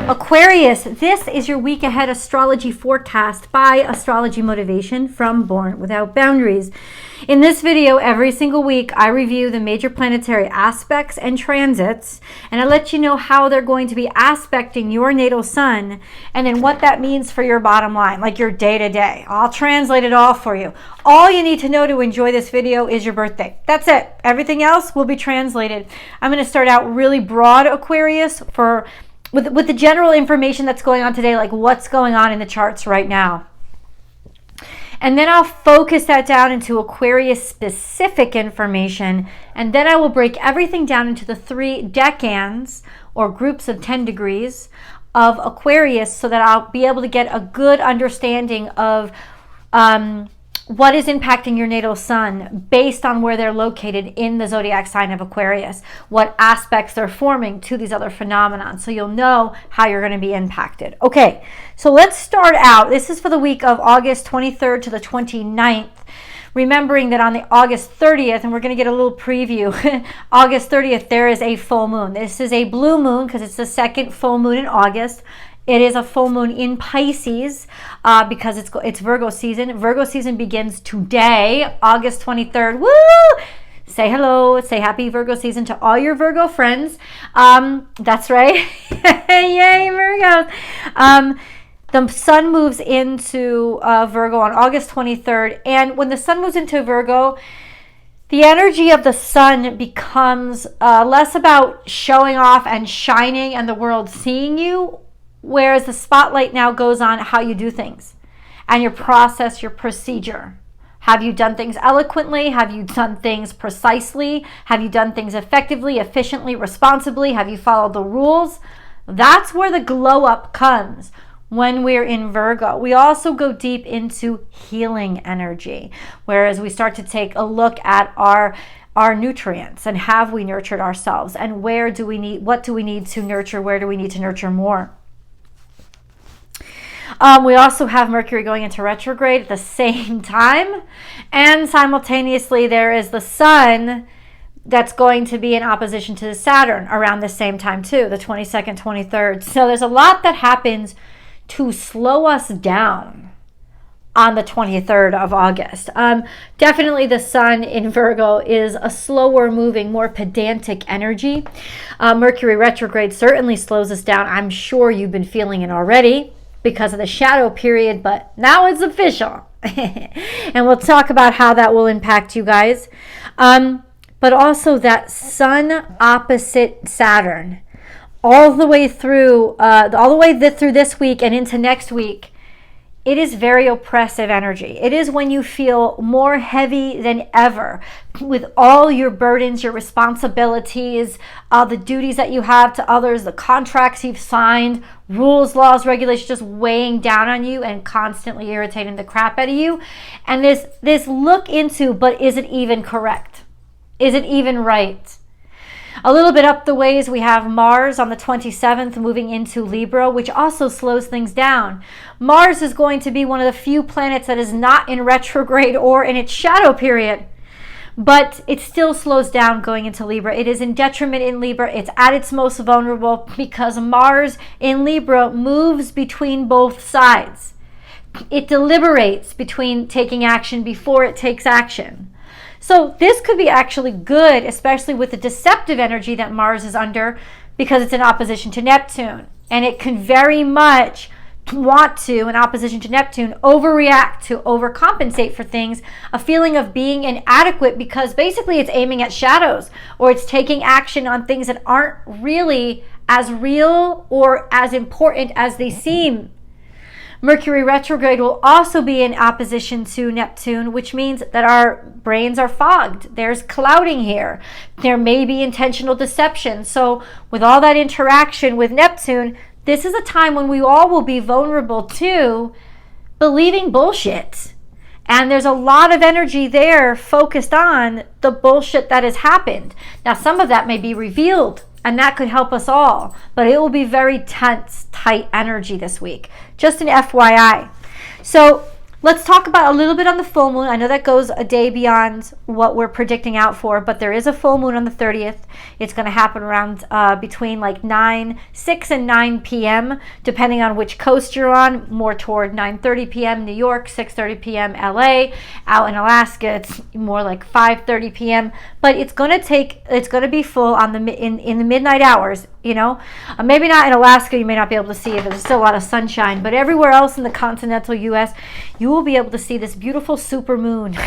Aquarius, this is your week ahead astrology forecast by Astrology Motivation from Born Without Boundaries. In this video, every single week, I review the major planetary aspects and transits, and I let you know how they're going to be aspecting your natal sun, and then what that means for your bottom line, like your day-to-day. I'll translate it all for you. All you need to know to enjoy this video is your birthday. That's it. Everything else will be translated. I'm going to start out really broad, Aquarius, with the general information that's going on today, like what's going on in the charts right now. And then I'll focus that down into Aquarius specific information. And then I will break everything down into the 3 decans or groups of 10 degrees of Aquarius so that I'll be able to get a good understanding of what is impacting your natal sun based on where they're located in the zodiac sign of Aquarius, what aspects they're forming to these other phenomena, so you'll know how you're going to be impacted. Okay, so let's start out. This is for the week of August 23rd to the 29th. Remembering that on the August 30th, and we're going to get a little preview, August 30th, there is a full moon. This is a blue moon because it's the second full moon in August. It is a full moon in Pisces because it's Virgo season. Virgo season begins today, August 23rd. Woo! Say hello. Say happy Virgo season to all your Virgo friends. That's right. Yay, Virgos. The sun moves into Virgo on August 23rd. And when the sun moves into Virgo, the energy of the sun becomes less about showing off and shining and the world seeing you, whereas the spotlight now goes on how you do things and your process, your procedure. Have you done things eloquently? Have you done things precisely? Have you done things effectively, efficiently, responsibly? Have you followed the rules? That's where the glow up comes when we're in Virgo. We also go deep into healing energy, whereas we start to take a look at our nutrients and have we nurtured ourselves and what do we need to nurture? Where do we need to nurture more? We also have Mercury going into retrograde at the same time, and simultaneously there is the sun that's going to be in opposition to Saturn around the same time too, the 22nd, 23rd. So there's a lot that happens to slow us down on the 23rd of August. Definitely the sun in Virgo is a slower moving, more pedantic energy. Mercury retrograde certainly slows us down. I'm sure you've been feeling it already because of the shadow period, but now it's official. And we'll talk about how that will impact you guys. But also that sun opposite Saturn all the way through this week and into next week. It is very oppressive energy. It is when you feel more heavy than ever with all your burdens, your responsibilities, the duties that you have to others, the contracts you've signed, rules, laws, regulations just weighing down on you and constantly irritating the crap out of you. And this look into, but is it even correct? Is it even right? A little bit up the ways, we have Mars on the 27th moving into Libra, which also slows things down. Mars is going to be one of the few planets that is not in retrograde or in its shadow period, but it still slows down going into Libra. It is in detriment in Libra. It's at its most vulnerable because Mars in Libra moves between both sides. It deliberates between taking action before it takes action. So this could be actually good, especially with the deceptive energy that Mars is under because it's in opposition to Neptune. And it can very much want to, in opposition to Neptune, overreact, to overcompensate for things, a feeling of being inadequate because basically it's aiming at shadows or it's taking action on things that aren't really as real or as important as they seem. Mercury retrograde will also be in opposition to Neptune, which means that our brains are fogged. There's clouding here. There may be intentional deception. So with all that interaction with Neptune, this is a time when we all will be vulnerable to believing bullshit. And there's a lot of energy there focused on the bullshit that has happened. Now, some of that may be revealed, and that could help us all, but it will be very tense, tight energy this week. Just an FYI. So Let's talk about a little bit on the full moon. I know that goes a day beyond what we're predicting out for, but there is a full moon on the 30th. It's going to happen around between like 6 and 9 p.m., depending on which coast you're on, more toward 9:30 p.m. New York, 6:30 p.m. LA. Out in Alaska, it's more like 5:30 p.m., but it's going to be full on in the midnight hours, you know. Maybe not in Alaska, you may not be able to see it. There's still a lot of sunshine, but everywhere else in the continental U.S., you will be able to see this beautiful super moon.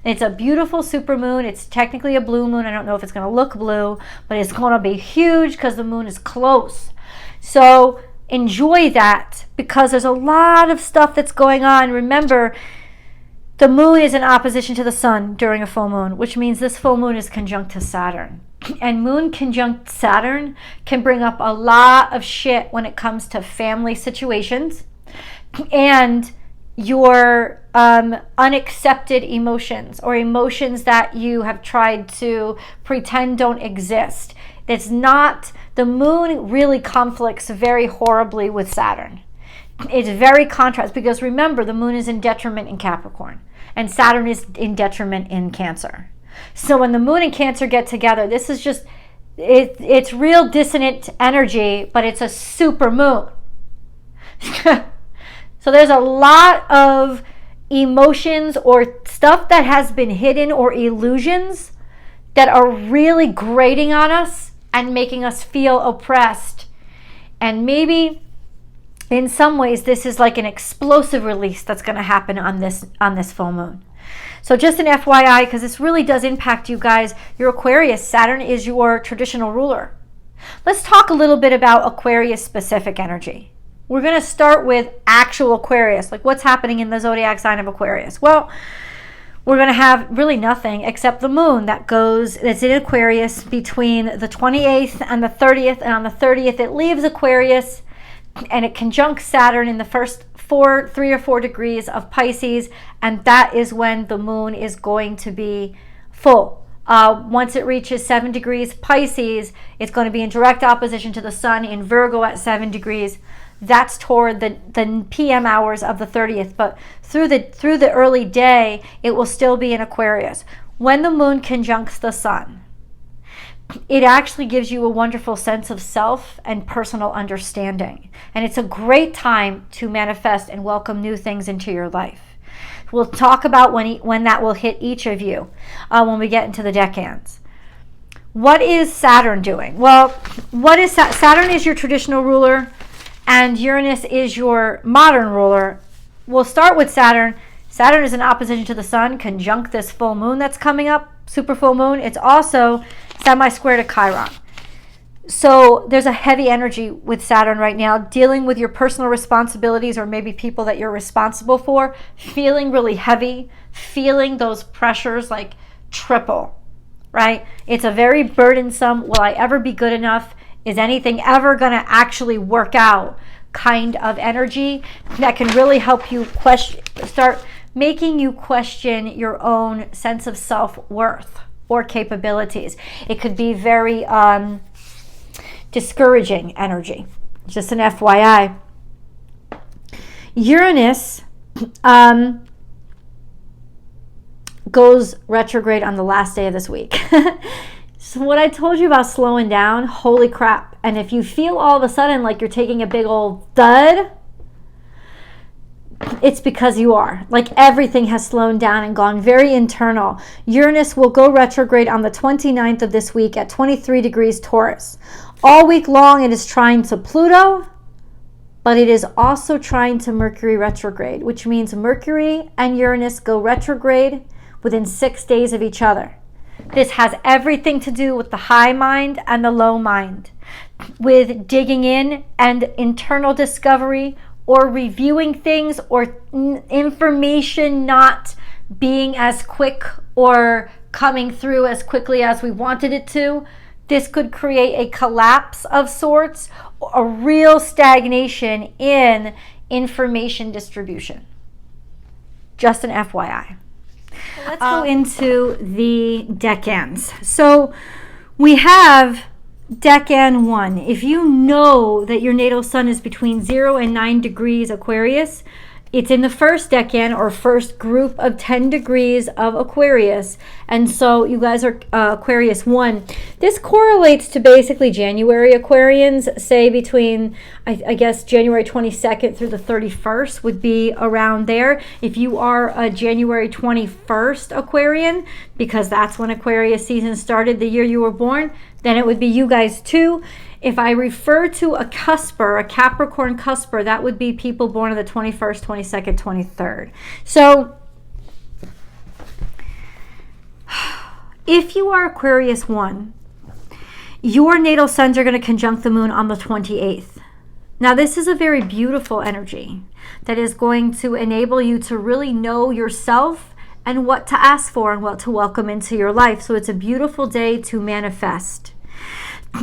It's a beautiful super moon. It's technically a blue moon. I don't know if it's going to look blue, but it's going to be huge because the moon is close. So enjoy that, because there's a lot of stuff that's going on. Remember, the moon is in opposition to the sun during a full moon, which means this full moon is conjunct to Saturn. And moon conjunct Saturn can bring up a lot of shit when it comes to family situations and your unaccepted emotions, or emotions that you have tried to pretend don't exist. It's not, the moon really conflicts very horribly with Saturn. It's very contrast, because remember, the moon is in detriment in Capricorn and Saturn is in detriment in Cancer. So when the moon and Cancer get together, this is just, it's real dissonant energy, but it's a super moon. So there's a lot of emotions or stuff that has been hidden, or illusions that are really grating on us and making us feel oppressed. And maybe in some ways this is like an explosive release that's going to happen on this full moon. So just an FYI, because this really does impact you guys. Your Aquarius, Saturn is your traditional ruler. Let's talk a little bit about Aquarius specific energy. We're going to start with actual Aquarius, like what's happening in the zodiac sign of Aquarius. Well, we're going to have really nothing except the moon that's in Aquarius between the 28th and the 30th. And on the 30th, it leaves Aquarius and it conjuncts Saturn in the first 3 or 4 degrees of Pisces. And that is when the moon is going to be full. Once it reaches 7 degrees Pisces, it's going to be in direct opposition to the sun in Virgo at 7 degrees. That's toward the PM hours of the 30th, but through the early day, it will still be in Aquarius. When the moon conjuncts the sun, it actually gives you a wonderful sense of self and personal understanding. And it's a great time to manifest and welcome new things into your life. We'll talk about when that will hit each of you when we get into the decans. What is Saturn doing? Well, Saturn is your traditional ruler, and Uranus is your modern ruler. We'll start with Saturn. Saturn is in opposition to the sun, conjunct this full moon that's coming up, super full moon. It's also semi-square to Chiron. So there's a heavy energy with Saturn right now, dealing with your personal responsibilities, or maybe people that you're responsible for, feeling really heavy, feeling those pressures like triple, right? It's a very burdensome, will I ever be good enough? Is anything ever going to actually work out kind of energy that can really help you start making you question your own sense of self-worth or capabilities. It could be very discouraging energy. Just an FYI. Uranus goes retrograde on the last day of this week. So what I told you about slowing down, holy crap. And if you feel all of a sudden like you're taking a big old thud, it's because you are. Like everything has slowed down and gone very internal. Uranus will go retrograde on the 29th of this week at 23 degrees Taurus. All week long it is trying to Pluto, but it is also trying to Mercury retrograde, which means Mercury and Uranus go retrograde within 6 days of each other. This has everything to do with the high mind and the low mind, with digging in and internal discovery, or reviewing things, or information not being as quick or coming through as quickly as we wanted it to. This could create a collapse of sorts, a real stagnation in information distribution. Just an FYI. Let's go into the decans. So we have decan 1. If you know that your natal sun is between 0 and 9 degrees Aquarius, It's in the first decan or first group of 10 degrees of Aquarius. And so you guys are Aquarius 1. This correlates to basically January Aquarians, say between, I guess, January 22nd through the 31st would be around there. If you are a January 21st Aquarian, because that's when Aquarius season started, the year you were born, then it would be you guys too. If I refer to a cusper, a Capricorn cusper, that would be people born on the 21st, 22nd, 23rd. So if you are Aquarius 1, your natal suns are going to conjunct the moon on the 28th. Now, this is a very beautiful energy that is going to enable you to really know yourself and what to ask for and what to welcome into your life. So it's a beautiful day to manifest.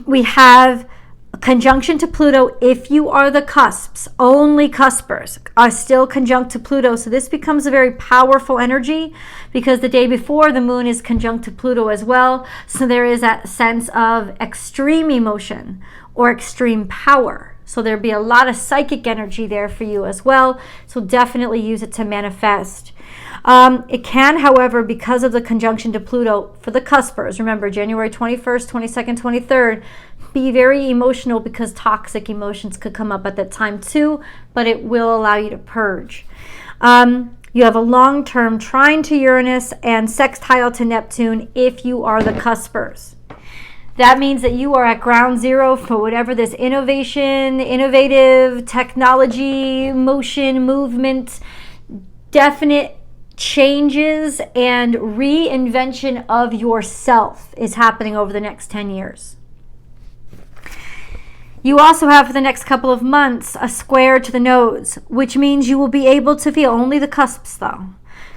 We have a conjunction to Pluto. If you are the cusps, only cuspers are still conjunct to Pluto. So this becomes a very powerful energy because the day before the moon is conjunct to Pluto as well. So there is that sense of extreme emotion or extreme power. So there'd be a lot of psychic energy there for you as well. So definitely use it to manifest. It can, however, because of the conjunction to Pluto for the cuspers, remember January 21st, 22nd, 23rd, be very emotional because toxic emotions could come up at that time too, but it will allow you to purge. You have a long-term trine to Uranus and sextile to Neptune if you are the cuspers. That means that you are at ground zero for whatever this innovation, innovative technology, motion, movement, definite changes and reinvention of yourself is happening over the next 10 years. You also have for the next couple of months a square to the nose, which means you will be able to feel, only the cusps though,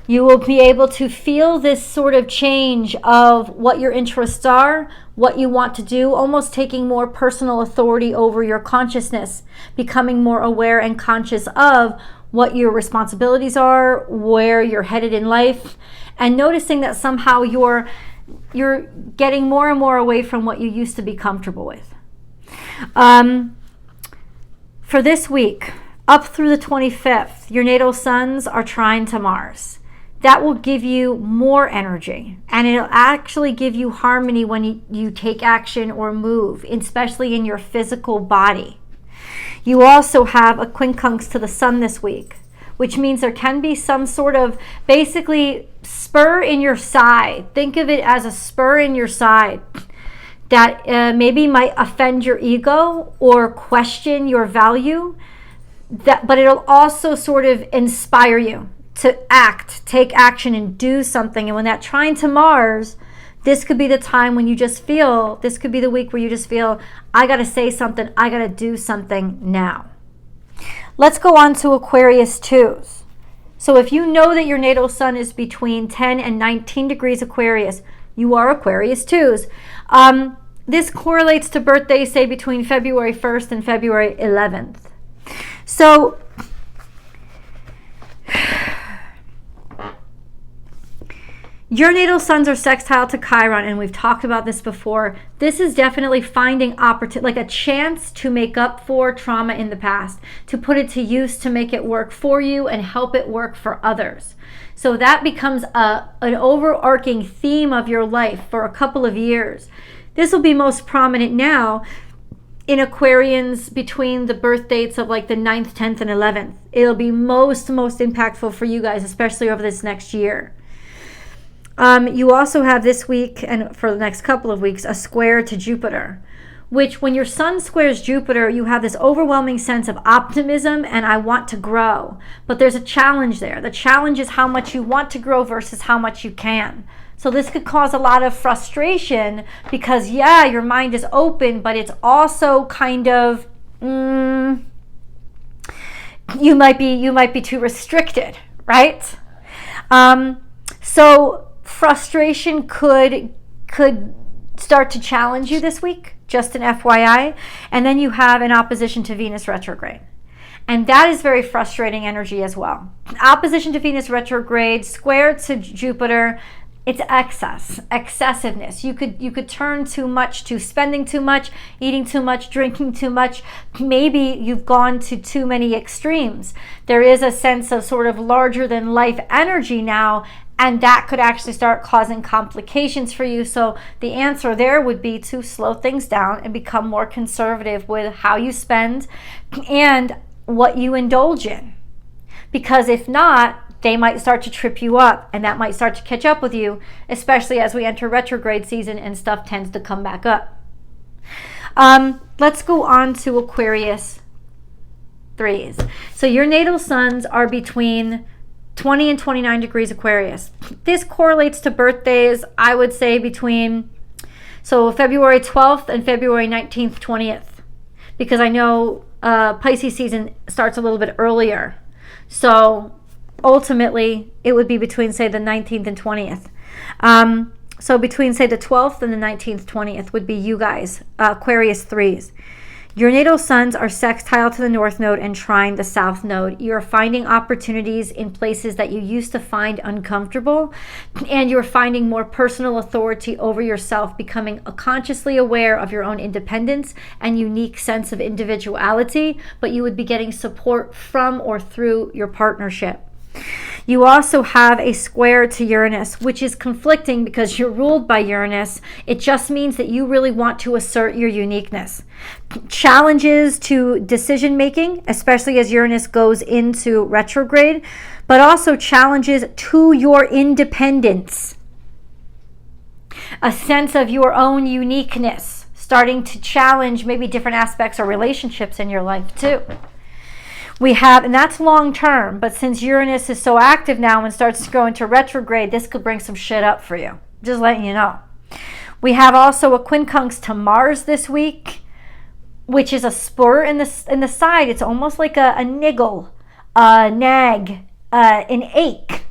you will be able to feel this sort of change of what your interests are, what you want to do, almost taking more personal authority over your consciousness, becoming more aware and conscious of what your responsibilities are, where you're headed in life, and noticing that somehow you're getting more and more away from what you used to be comfortable with. For this week, up through the 25th, your natal suns are trine to Mars. That will give you more energy, and it'll actually give you harmony when you take action or move, especially in your physical body. You also have a quincunx to the sun this week, which means there can be some sort of basically spur in your side. Think of it as a spur in your side that maybe might offend your ego or question your value, but it'll also sort of inspire you to act, take action, and do something. And when that trine to Mars, this could be the time when you just feel, this could be the week where you just feel, I got to say something, I got to do something now. Let's go on to Aquarius 2s. So if you know that your natal sun is between 10 and 19 degrees Aquarius, you are Aquarius 2s. This correlates to birthdays, say, between February 1st and February 11th. So your natal suns are sextile to Chiron, and we've talked about this before. This is definitely finding like a chance to make up for trauma in the past, to put it to use, to make it work for you and help it work for others. So that becomes an overarching theme of your life for a couple of years. This will be most prominent now in Aquarians between the birth dates of like the 9th, 10th, and 11th. It'll be most impactful for you guys, especially over this next year. You also have this week, and for the next couple of weeks, a square to Jupiter, which when your sun squares Jupiter, you have this overwhelming sense of optimism and I want to grow. But there's a challenge there. The challenge is how much you want to grow versus how much you can. So this could cause a lot of frustration because, yeah, your mind is open, but it's also kind of, you might be too restricted, right? So frustration could start to challenge you this week, just an FYI. And then you have an opposition to Venus retrograde. And that is very frustrating energy as well. Opposition to Venus retrograde, square to Jupiter, It's excess, excessiveness. You could turn too much to spending too much, eating too much, drinking too much. Maybe you've gone to too many extremes. There is a sense of sort of larger than life energy now, and that could actually start causing complications for you. So the answer there would be to slow things down and become more conservative with how you spend and what you indulge in. Because if not, they might start to trip you up, and that might start to catch up with you, especially as we enter retrograde season and stuff tends to come back up. Let's go on to Aquarius 3s. So your natal suns are between 20 and 29 degrees Aquarius. This correlates to birthdays, I would say, between February 12th and February 19th, 20th, because I know Pisces season starts a little bit earlier. So ultimately, it would be between, say, the 19th and 20th. So between, say, the 12th and the 19th, 20th would be you guys, Aquarius 3s. Your natal suns are sextile to the North Node and trine the South Node. You're finding opportunities in places that you used to find uncomfortable, and you're finding more personal authority over yourself, becoming consciously aware of your own independence and unique sense of individuality, but you would be getting support from or through your partnership. You also have a square to Uranus, which is conflicting because you're ruled by Uranus. It just means that you really want to assert your uniqueness. Challenges to decision making, especially as Uranus goes into retrograde, but also challenges to your independence. A sense of your own uniqueness, starting to challenge maybe different aspects or relationships in your life too. We have, and that's long term, but since Uranus is so active now and starts to go into retrograde, this could bring some shit up for you. Just letting you know. We have also a quincunx to Mars this week, which is a spur in the side. It's almost like a niggle, a nag, an ache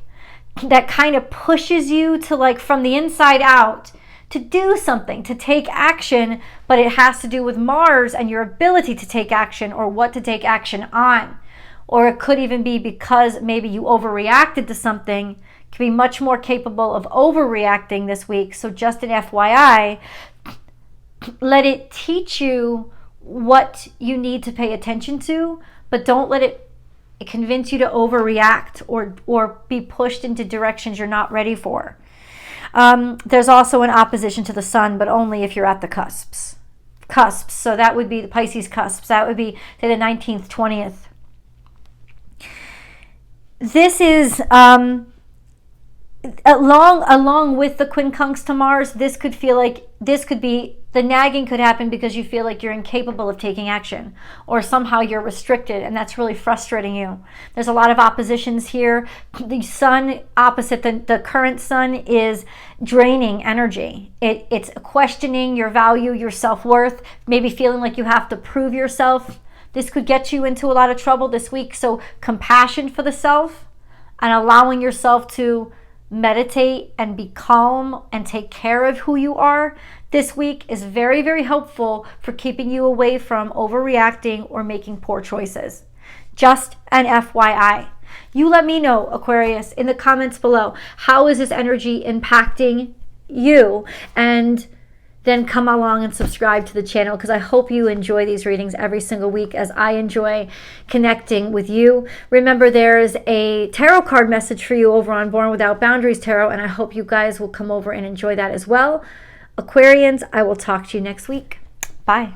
that kind of pushes you to, like, from the inside out, to do something, to take action, but it has to do with Mars and your ability to take action or what to take action on. Or it could even be because maybe you overreacted to something, could be much more capable of overreacting this week. So just an FYI, let it teach you what you need to pay attention to, but don't let it convince you to overreact or be pushed into directions you're not ready for. There's also an opposition to the sun, but only if you're at the cusps. So that would be the Pisces cusps. That would be, say, the 19th, 20th. This is, along with the quincunx to Mars, this could feel like, this could be, the nagging could happen because you feel like you're incapable of taking action, or somehow you're restricted, and that's really frustrating you. There's a lot of oppositions here. The sun opposite the current sun is draining energy. It's questioning your value, your self-worth, maybe feeling like you have to prove yourself. This could get you into a lot of trouble this week. So compassion for the self and allowing yourself to meditate and be calm and take care of who you are this week is very, very helpful for keeping you away from overreacting or making poor choices. Just an FYI. You let me know, Aquarius, in the comments below. How is this energy impacting you? And then come along and subscribe to the channel, because I hope you enjoy these readings every single week as I enjoy connecting with you. Remember, there's a tarot card message for you over on Born Without Boundaries Tarot, and I hope you guys will come over and enjoy that as well. Aquarians, I will talk to you next week. Bye.